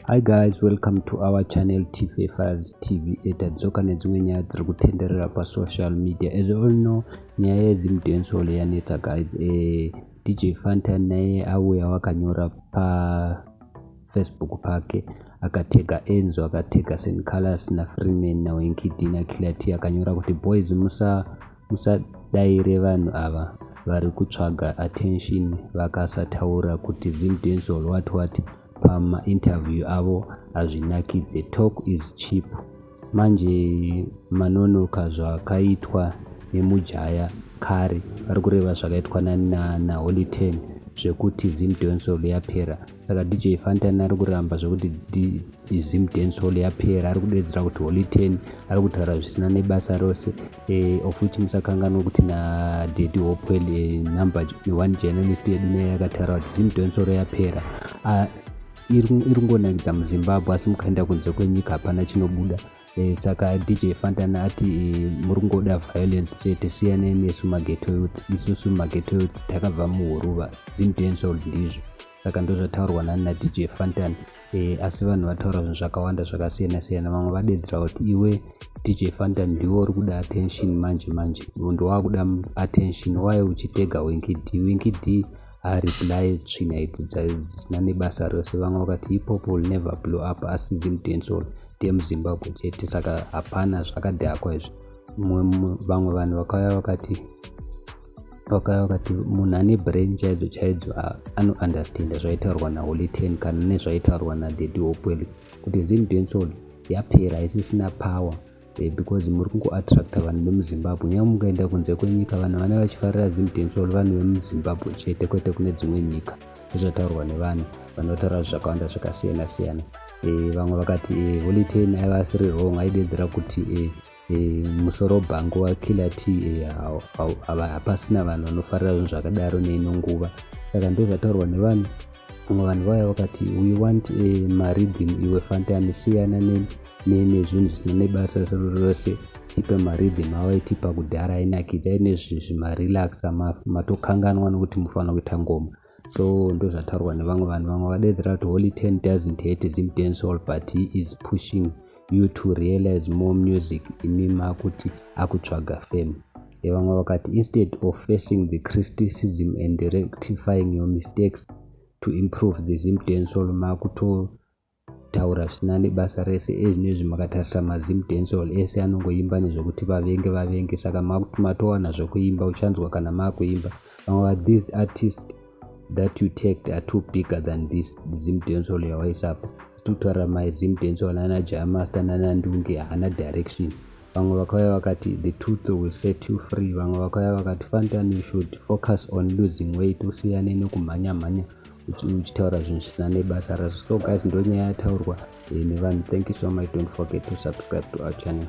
Hi guys, welcome to our channel TV Files TV. Tadzoka nedzimwe nyaya dziri kutenderera pasocial media. As you all know, nyaya yeZimdancehall yaneta guys. DJ Fantan naye auya wakanyora pa Facebook pake akatega Enzo, akatega St Colors na Freeman na Wenkidi na Kilati, akanyora kuti boys musadayire vanhu ava vari kutsvaga attention vakasataura kuti Zimdancehall what pama interview avo hazvinakidze. Talk is cheap. Manje manonoka zvakaitwa nemujaya kare vari kureva zvakaitwa na Holy 10 zvekuti Zimdancehall yapera. Saka DJ Fantan ari kuramba zvekuti Zimdancehall yapera, ari kudedzera kuti Holy 10 ari kutaura zvisina nebasa rose. Of which musakanganwa kuti na Daddy Hopewell number 1 journalist yedu naye akataura kuti Zimdancehall yapera. Iri ngonakidza muZimbabwe asi mukaenda kunze kwenyika hapana chinobuda. Saka DJ Fantan ati muri kungoda violence chete, siyanai nesu mageto youth. Isusu mageto youth takabva muhuruva, Zimdancehall ndizvo. Saka ndozvataurwa na DJ Fantan. Asi vanhu vataura zvinhu zvakawanda zvakasiyana-siyana. Vamwe vadedzera kuti iwe DJ Fantan ndiwo uri kuda attention manje ndowakuda attention, why uchitega Wenkidi reply tsvina idzi dzisina nebasa rose. Vamwe vakati hip hop will never blow up, asi Zimdancehall ndemuZimbabwe chete, saka hapana zvakadhakwa izvi. Vamwe vanhu vakauya vakati munhu ane brain chaidzo anounderstanda zvaitaurwa naHoly 10 kana nezvaitaurwa naDaddy Hopewell kuti Zimdancehall yapera isisina power, because muri kungoattracta vanhu vemuZimbabwe. Nyangwe mukaenda kunze kwenyika vanhu vana vachifarira Zimdancehall vanhu vemuZimbabwe chete, kwete kune dzimwe nyika. Zvataurwa nevanhu vanotaura zvakawanda zvakasiyana-siyana. Vamwe vakati Holy 10 aiva asiri wrong, aidedzera kuti musoro bhango wakilati hapasina vanhu vanofarira zvinhu zvakadaro neino nguva. Saka ndozvataurwa nevanhu. Vamwe vanhu vaya vakati we want marhythm iwe Fantan, siyana nezvinhu zvisina nebasa rose, tipe marhythm awaitipa kudhara ainakidza, aine zvimarelaxa matokanganwa nokuti mufanira kuita ngoma. So ndozvataurwa nevamwe vanhu. Vamwe vadedzera kuti Holy 10 doesn't hate Zimdancehall but he is pushing you to realize more music. Imimi akuti akutsvaga fame. Vamwe vakati instead of facing the criticism and rectifying your mistakes to improve the Zimdancehall makutotaura zvisina nebasa rese. Ezvinezvi makatarisa maZimdancehall ese anongoimba nezvekuti vavenge, saka matowana zvekuimba uchanzwa kana makuimba. Vamwe these artists that you take are too bigger than this Zimdancehall yawaisapa. Tutara maZimdancehall ana Jamaster nana Ndunge hana direction. Vamwe vakauya vakati the truth will set you free. Vamwe vakauya vakati Fantan you should focus on losing weight, usiyane nekumhanya uchitaura zvinhu zvisina nebasa razvo. So guys, ndonyaya yataurwa nevanhu. Thank you so much. Don't forget to subscribe to our channel.